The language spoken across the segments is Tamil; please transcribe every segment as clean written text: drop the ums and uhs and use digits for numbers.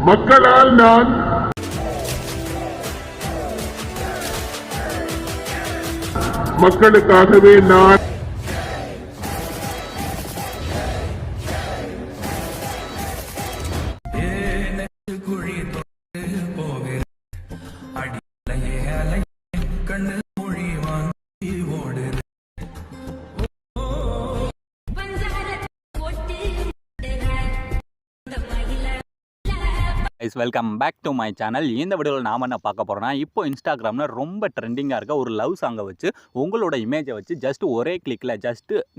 மக்களால் நான் மக்களுக்காகவே நான் welcome back to my channel. இந்த வீடியோவில் நாம் என்ன பார்க்க போகிறோம்னா, இப்போ இன்ஸ்டாகிராமில் ரொம்ப ட்ரெண்டிங்காக இருக்க ஒரு லவ் சாங்கை வச்சு உங்களோட இமேஜை வச்சு ஜஸ்ட் ஒரே கிளிக்கில்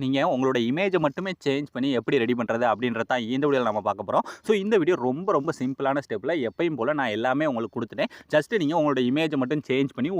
நீங்கள் உங்களோட இமேஜை மட்டுமே சேஞ்ச் பண்ணி எப்படி ரெடி பண்ணுறது அப்படின்றத இந்த வீடியோவில் நம்ம பார்க்க போகிறோம். ஸோ இந்த வீடியோ ரொம்ப சிம்பிளான ஸ்டெப்பில் எப்பயும் போல் நான் எல்லாமே உங்களுக்கு கொடுத்துட்டேன். ஜஸ்ட்டு நீங்கள் உங்களோட இமேஜை மட்டும் சேஞ்ச் பண்ணி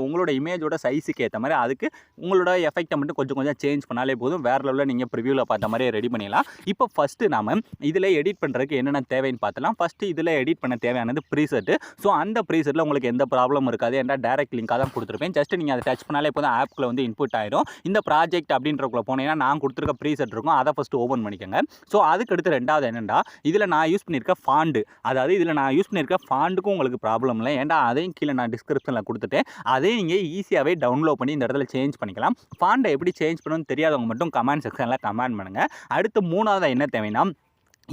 உங்களோட இமேஜோட சைஸுக்கு ஏற்ற மாதிரி அதுக்கு உங்களோட எஃபெக்டை மட்டும் கொஞ்சம் சேஞ்ச் பண்ணாலே போதும். வேறு லெவலில் நீங்கள் ப்ரிவியூவில் பார்த்த மாதிரி ரெடி பண்ணிடலாம். இப்போ ஃபஸ்ட்டு நாம் இதில் எடிட் பண்ணுறதுக்கு என்னென்ன தேவைன்னு பார்த்தலாம். ஃபஸ்ட்டு இதில் எடிட் பண்ண தேவையானது ப்ரீசெட். ஸோ அந்த ப்ரீசெட்டில் உங்களுக்கு எந்த ப்ராப்ளம் இருக்காது. ஏன்னா டைரக்ட் லிங்காக தான் கொடுத்துருப்பேன். ஜஸ்ட் நீங்கள் அதை டச் பண்ணாலே இப்போ தான் ஆப்க்குள்ள வந்து இன்புட் ஆயிடும். இந்த ப்ராஜெக்ட் அப்படின்றக்குள்ள போனீங்கன்னா நான் கொடுத்துருக்க ப்ரீசெட் இருக்கும், அதை ஃபஸ்ட்டு ஓப்பன் பண்ணிக்கோங்க. ஸோ அதுக்கு அடுத்து ரெண்டாவது என்னென்னா, இதில் நான் யூஸ் பண்ணியிருக்க ஃபாண்டு, அதாவது இதில் நான் யூஸ் பண்ணியிருக்க ஃபாண்டுக்கும் உங்களுக்கு ப்ராப்ளம் இல்லை. ஏன்னா அதையும் கீழே நான் டிஸ்கிரிப்ஷனில் கொடுத்துட்டேன். அதையும் நீங்கள் ஈஸியாகவே டவுன்லோட் பண்ணி இந்த இடத்துல சேஞ்ச் பண்ணிக்கலாம். ஃபாண்டை எப்படி சேஞ்ச் பண்ணணும்னு தெரியாதவங்க மட்டும் கமெண்ட் செக்ஷனில் கமெண்ட் பண்ணுங்கள். அடுத்து மூணாவது என்ன தேவைன்னா,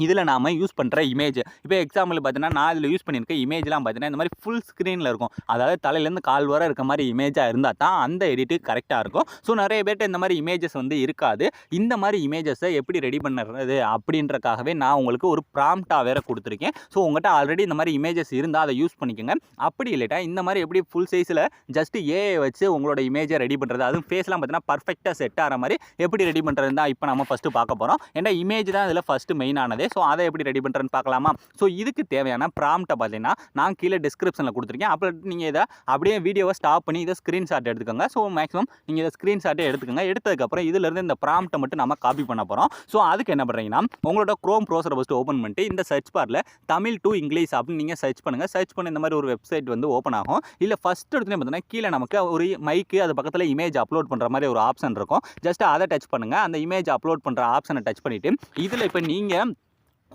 இதில் நாம் யூஸ் பண்ணுற இமேஜ், இப்போ எக்ஸாம்பிள் பார்த்தீங்கன்னா நான் இதில் யூஸ் பண்ணியிருக்க இமேஜ்லாம் பார்த்தீங்கன்னா இந்த மாதிரி ஃபுல் ஸ்க்ரீனில் இருக்கும். அதாவது தலையிலேருந்து கால் வர இருக்க மாதிரி இமேஜாக இருந்தால் தான் அந்த எடிட்டு கரெக்டாக இருக்கும். ஸோ நிறைய பேர்ட்ட இந்த மாதிரி இமேஜஸ் வந்து இருக்காது. இந்த மாதிரி இமேஜஸை எப்படி ரெடி பண்ணுறது அப்படின்றக்காகவே நான் உங்களுக்கு ஒரு ப்ராம்ப்டாக வேறு கொடுத்துருக்கேன். ஸோ உங்கள்கிட்ட ஆல்ரெடி இந்த மாதிரி இமேஜஸ் இருந்தால் அதை யூஸ் பண்ணிக்கோங்க. அப்படி இல்லைட்டா இந்த மாதிரி எப்படி ஃபுல் சைஸில் ஜஸ்ட் ஏஐ வச்சு உங்களோட இமேஜை ரெடி பண்ணுறது, அதுவும் ஃபேஸ்லாம் பார்த்தீங்கன்னா பர்ஃபெக்டாக செட் ஆகிற மாதிரி எப்படி ரெடி பண்ணுறது தான் இப்போ நம்ம ஃபஸ்ட்டு பார்க்க போகிறோம். ஏன்னா இமேஜ் தான் இதில் ஃபஸ்ட்டு மெயினானது. ஸோ அதை எப்படி ரெடி பண்ணுறேன்னு பார்க்கலாமா? ஸோ இதுக்கு தேவையான ப்ராம்ப்டை பார்த்தீங்கன்னா நான் கீழே டிஸ்கிரிப்ஷனில் கொடுத்துருக்கேன். அப்புறம் நீங்கள் இதை அப்படியே வீடியோவை ஸ்டாப் பண்ணி இதை ஸ்க்ரீன்ஷாட் எடுத்துக்கோங்க. ஸோ மேக்ஸிமம் நீங்கள் இதை ஸ்க்ரீன்ஷாட்டே எடுத்துக்கோங்க. எடுத்ததுக்கப்புறம் இதிலிருந்து இந்த ப்ராம்ப்டை மட்டும் நம்ம காப்பி பண்ண போகிறோம். ஸோ அதுக்கு என்ன பண்ணுறீங்கன்னா, உங்களோட க்ரோம் ப்ரௌசரை ஃபஸ்ட்டு ஓப்பன் பண்ணிட்டு இந்த சர்ச் பாரில் தமிழ் டு இங்கிலீஷ் அப்படின்னு நீங்கள் சர்ச் பண்ணுங்கள். சர்ச் பண்ணி இந்த மாதிரி ஒரு வெப்சைட் வந்து ஓப்பன் ஆகும். இல்லை ஃபஸ்ட் எடுத்துகிட்டே பார்த்தீங்கன்னா கீழே நமக்கு ஒரு மைக்கு, அது பக்கத்தில் இமேஜ் அப்லோட் பண்ணுற மாதிரி ஒரு ஆப்ஷன் இருக்கும். ஜஸ்ட் அதை டச் பண்ணுங்கள். அந்த இமேஜ் அப்லோட் பண்ணுற ஆப்ஷனை டச் பண்ணிவிட்டு இதில் இப்போ நீங்கள்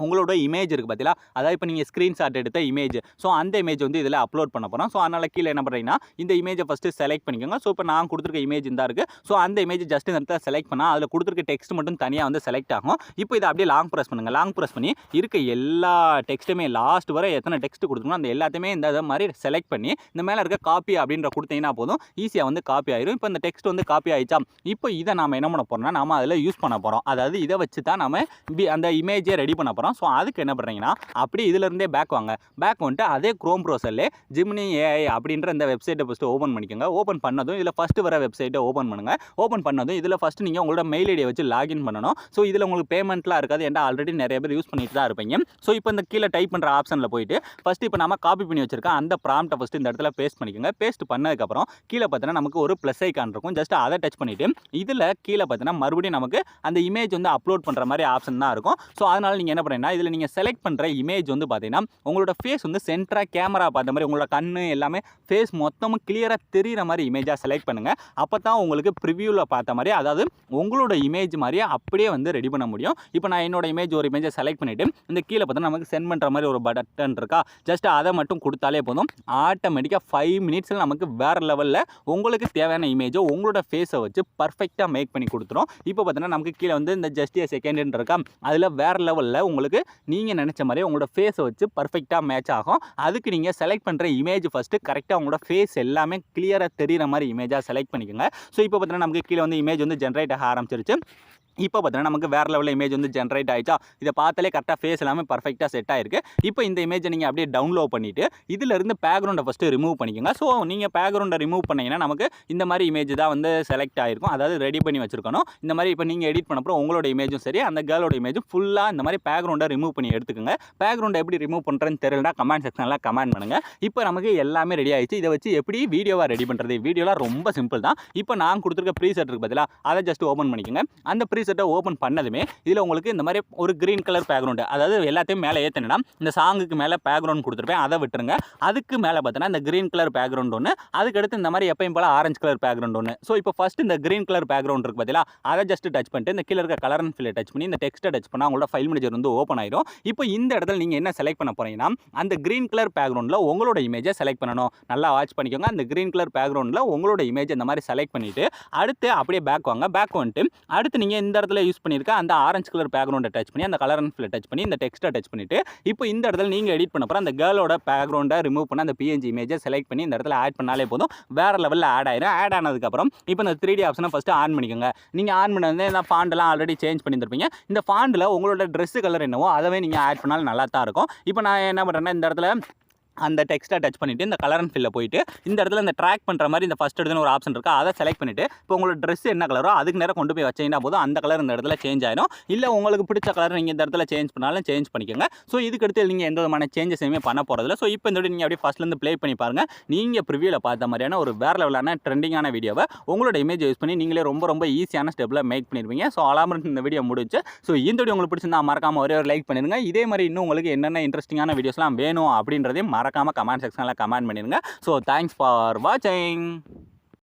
உங்களோட இமேஜ் இருக்குது பார்த்தீங்களா, அதாவது இப்போ நீங்கள் ஸ்க்ரீன்ஷாட் எடுத்த இமேஜ், ஸோ அந்த இமேஜ் வந்து இதில் அப்லோட் பண்ண போகிறோம். ஸோ அதனால் கீழே என்ன பண்ணுறீங்கன்னா, இந்த இமேஜை ஃபஸ்ட்டு செலக்ட் பண்ணிக்கோங்க. ஸோ இப்போ நான் கொடுத்துருக்க இமேஜ் இந்த இருக்குது. ஸோ அந்த இமேஜ் ஜஸ்ட் இந்த இடத்துல செலக்ட் பண்ணால் அதில் கொடுத்துருக்க டெக்ஸ்ட் மட்டும் தனியாக வந்து செலக்ட் ஆகும். இப்போ இதை அப்படியே லாங் ப்ரெஸ் பண்ணுங்கள். லாங் ப்ரெஸ் பண்ணி இருக்க எல்லா டெக்ஸ்ட்டுமே லாஸ்ட் வரை எத்தனை டெக்ஸ்ட் கொடுத்துருக்கணும் அந்த எல்லாத்தையுமே இந்த மாதிரி செலக்ட் பண்ணி இந்த மேலே இருக்க காப்பி அப்படின்ற கொடுத்தீங்கன்னா போதும், ஈஸியாக வந்து காப்பி ஆயிரும். இப்போ இந்த டெக்ஸ்ட் வந்து காப்பி ஆயிடுச்சா, இப்போ இதை நம்ம என்ன பண்ண போகிறோம்னா, நம்ம அதில் யூஸ் பண்ண போகிறோம். அதாவது இதை வச்சு தான் நம்ம அந்த இமேஜை ரெடி பண்ண போகிறோம். ஸோ அதுக்கு என்ன பண்ணுறீங்கன்னா, அப்படி இதிலிருந்தே பேக் வாங்க. பேக் வந்துட்டு அதே க்ரோம் ப்ரௌசர்லே ஜிமினி ஏஐ அப்படின்ற இந்த வெப்சைட்டை ஃபஸ்ட்டு ஓப்பன் பண்ணிக்கோங்க. ஓப்பன் பண்ணதும் இதில் ஃபஸ்ட்டு வர வெப்சைட்டை ஓப்பன் பண்ணுங்கள். ஓப்பன் பண்ணதும் இதில் ஃபஸ்ட்டு நீங்கள் உங்களோட மெயில் ஐடியை வச்சு லாகின் பண்ணணும். ஸோ இதில் உங்களுக்கு பேமெண்ட்லாம் இருக்காது. ஏன்னா ஆல்ரெடி நிறைய பேர் யூஸ் பண்ணிட்டு தான் இருப்பீங்க. ஸோ இப்போ இந்த கீழே டைப் பண்ணுற ஆப்ஷனில் போயிட்டு ஃபஸ்ட்டு இப்போ நம்ம காப்பி பண்ணி வச்சிருக்க அந்த ப்ராம்ப்டை ஃபஸ்ட்டு இந்த இடத்துல பேஸ்ட் பண்ணிக்கோங்க. பேஸ்ட் பண்ணதுக்கப்புறம் கீழே பார்த்தீங்கன்னா நமக்கு ஒரு ப்ளஸ் ஐக்கான் இருக்கும். ஜஸ்ட் அதை டச் பண்ணிவிட்டு இதில் கீழே பார்த்தீங்கன்னா மறுபடியும் நமக்கு அந்த இமேஜ் வந்து அப்லோட் பண்ணுற மாதிரி ஆப்ஷன் தான் இருக்கும். ஸோ அதனால் நீங்கள் என்ன பண்ணுறீங்கன்னா, இதில் நீங்கள் செலக்ட் பண்ணுற இமேஜ் வந்து பார்த்தீங்கன்னா உங்களோட ஃபேஸ் வந்து சென்டராக கேமரா பார்த்த மாதிரி உங்களோட கண்ணு எல்லாமே ஃபேஸ் மொத்தமும் கிளியராக தெரிகிற மாதிரி இமேஜாக செலக்ட் பண்ணுங்கள். அப்போ தான் உங்களுக்கு ப்ரிவியூவில் பார்த்த மாதிரி, அதாவது உங்களோட இமேஜ் மாதிரியே அப்படியே வந்து ரெடி பண்ண முடியும். இப்போ நான் என்னோட ஒரு இமேஜை செலக்ட் பண்ணிவிட்டு இந்த கீழே பார்த்தா நமக்கு சென்ட் பண்ணுற மாதிரி ஒரு பட்டன் இருக்கா, ஜஸ்ட் அதை மட்டும் கொடுத்தாலே போதும். ஆட்டோமேட்டிக்காக 5 மினிட்ஸில் நமக்கு வேறு லெவலில் உங்களுக்கு தேவையான இமேஜை உங்களோட ஃபேஸை வச்சு பர்ஃபெக்டாக மேக் பண்ணி கொடுத்துரும். இப்போ பார்த்தீங்கன்னா நமக்கு கீழே வந்து இந்த ஜஸ்ட் ஏ செகண்ட் இருக்கா, அதில் வேறு லெவலில் உங்களுக்கு நீங்கள் நினச்ச மாதிரி உங்களோட ஃபேஸை வச்சு பர்ஃபெக்டாக மேட்ச் ஆகும். அதுக்கு நீங்கள் செலக்ட் பண்ணுற இமேஜ் ஃபஸ்ட்டு கரெக்டாக உங்களோட ஃபேஸ் எல்லாமே கிளியராக தெரிகிற மாதிரி இமேஜாக செலக்ட் பண்ணிக்கோங்க. ஸோ இப்போ பார்த்தீங்கன்னா நமக்கு கீழே வந்து இமேஜ் வந்து ஜென்ரேட் ஆக ஆரம்பிச்சிருச்சு. இப்போ பார்த்தீங்கன்னா நமக்கு வேறு லெவலில் இமேஜ் வந்து ஜென்ரேட் ஆகிடுச்சா, இதை பார்த்தாலே கரெக்டாக ஃபேஸ் எல்லாமே பர்ஃபெக்டாக செட் ஆகிருக்கு. இப்போ இந்த இமேஜை நீங்கள் அப்படியே டவுன்லோட் பண்ணிவிட்டு இதிலிருந்து பேக்ரவுண்டை ஃபஸ்ட்டு ரிமூவ் பண்ணிக்கோங்க. ஸோ நீங்கள் பேக்ரவுண்டை ரிமூவ் பண்ணிங்கன்னா நமக்கு இந்த மாதிரி இமேஜ் தான் வந்து செலக்ட் ஆகிருக்கும், அதாவது ரெடி பண்ணி வச்சுருக்கணும். இந்த மாதிரி இப்போ நீங்கள் எடிட் பண்ணப்போ உங்களோட இமேஜும் சரி, அந்த கேர்ளோட இமேஜும் ஃபுல்லாக இந்த மாதிரி பேக்ரவுண்டை ரிமூவ் பண்ணி எடுத்துக்கோங்க. பேக்ரவுண்டை எப்படி ரிமூவ் பண்ணுறேன்னு தெரியலனா கமெண்ட் செக்ஷனில் கமெண்ட் பண்ணுங்கள். இப்போ நமக்கு எல்லாமே ரெடி ஆகிடுச்சு. இதை வச்சு எப்படி வீடியோவாக ரெடி பண்ணுறது, வீடியோலாம் ரொம்ப சிம்பிள் தான். இப்போ நான் கொடுத்துருக்க ப்ரீசெட் இருக்குது பார்த்தீங்களா, அதை ஜஸ்ட் ஓப்பன் பண்ணிக்கோங்க. அந்த ப்ரீசெட்டை ஓப்பன் பண்ணதுமே இதில் உங்களுக்கு இந்த மாதிரி ஒரு க்ரீன் கலர் பேக்ரவுண்டு, அதாவது எல்லாத்தையும் மேலே ஏற்றினா இந்த சாங்குக்கு மேலே பேக்ரவுண்ட் கொடுத்துருப்பேன், அதை விட்டுருங்க. அதுக்கு மேலே பார்த்தோன்னா இந்த க்ரீன் கலர் பேக்ரவுண்ட் ஒன்று, அதுக்கடுத்து இந்த மாதிரி எப்பயும் போல் ஆரஞ்சு கலர் பேக்ரவுண்ட் ஒன்று. ஸோ இப்போ ஃபஸ்ட்டு இந்த க்ரீன் கலர் பேக்ரவுண்ட் இருக்குது பார்த்தீங்களா, அதை ஜஸ்ட் டச் பண்ணிட்டு இந்த கீழே இருக்க கலர் அண்ட் ஃபில்லை டச் பண்ணி இந்த டெக்ஸ்ட்டை டச் பண்ணால் உங்களோட ஃபைல் மேனேஜர் வந்து ஓப்பன் ஆயிடும். இப்போ இந்த இடத்துல நீங்கள் என்ன செலக்ட் பண்ண போகிறீங்கன்னா அந்த க்ரீன் கலர் பேக்ரவுண்டில் உங்களோட இமேஜை செலக்ட் பண்ணணும். நல்லா வாட்ச் பண்ணிக்கோங்க. அந்த க்ரீன் கலர் பேக்ரவுண்டில் உங்களோட இமேஜ் இந்த மாதிரி செலக்ட் பண்ணிவிட்டு அடுத்து அப்படியே பேக் வாங்க. பேக் வந்துட்டு அடுத்து நீங்கள் இந்த இடத்துல யூஸ் பண்ணியிருக்க அந்த ஆரஞ்சு கலர் பேக்ரவுண்டை டச் பண்ணி அந்த கலர் அண்ட் ஃபில்லை டச் பண்ணி இந்த டெக்ஸ்ட்டை டச் பண்ணிவிட்டு இப்போ இந்த இடத்துல நீங்கள் எடிட் பண்ண போகிற அந்த கேர்ளோட பேக்ரவுண்டை ரிமூவ் பண்ண அந்த பிஎன்ஜி இமேஜை செலக்ட் பண்ணி இந்த இடத்துல ஆட் பண்ணாலே போதும், வேறு லெவலில் ஆட் ஆயிடும். ஆட் ஆனதுக்கப்புறம் இப்போ இந்த 3D ஆப்ஷனை ஃபஸ்ட்டு ஆன் பண்ணிக்கோங்க. நீங்கள் ஆன் பண்ணது இந்த ஃபாண்டெல்லாம் ஆல்ரெடி சேஞ்ச் பண்ணியிருப்பீங்க. இந்த ஃபாண்டில் உங்களோட ட்ரெஸ் கலர் என்னவோ அதவே நீங்கள் ஆட் பண்ணாலும் நல்லா தான் இருக்கும். இப்போ நான் என்ன பண்ணுறேன்னா இந்த இடத்துல அந்த டெக்ஸ்ட்டை டச் பண்ணிவிட்டு இந்த கலர் அண்ட் ஃபில்லை போயிட்டு இந்த இடத்துல இந்த ட்ராக் பண்ணுற மாதிரி இந்த ஃபஸ்ட் இடத்துல ஒரு ஆப்ஷன் இருக்குது, அதை செலக்ட் பண்ணிவிட்டு இப்போ உங்களோட ட்ரெஸ் என்ன கலரோ அதுக்கு நேரம் கொண்டு போய் வச்சிங்கன்னா போதும், அந்த கலர் இந்த இடத்துல சேஞ்ச் ஆயிடும். இல்லை உங்களுக்கு பிடிச்ச கலர் நீங்கள் இந்த இடத்துல சேஞ்ச் பண்ணாலும் சேஞ்ச் பண்ணிக்கோங்க. ஸோ இதுக்கடுத்து நீங்கள் எந்த விதமான சேஞ்சஸ் எதுவுமே பண்ண போகிறதில்ல. ஸோ இப்போ இந்த வீடியோ நீங்கள் அப்படியே ஃபஸ்ட்லேருந்து ப்ளே பண்ணி பாருங்கள். நீங்கள் ப்ரிவியூவில் பார்த்த மாதிரியான ஒரு வேறு லெவலான ட்ரெண்டிங்கான வீடியோவை உங்களோட இமேஜ் யூஸ் பண்ணி நீங்களே ரொம்ப ஈஸியான ஸ்டெப்பில் மேக் பண்ணிடுவீங்க. ஸோ அலாமர் இந்த வீடியோ முடிச்சு. ஸோ இந்த வீடியோ உங்களுக்கு பிடிச்சிருந்தா மறக்காமல் ஒரே ஒரு லைக் பண்ணிடுங்க. இதே மாதிரி இன்னும் உங்களுக்கு என்னென்ன இன்ட்ரெஸ்டிங்கான வீடியோஸ்லாம் வேணும் அப்படின்றதையும் மறக்காமல் கமெண்ட் செக்ஷனில் கமெண்ட் பண்ணிடுங்க. ஸோ தேங்க்ஸ் ஃபார் வாட்சிங்.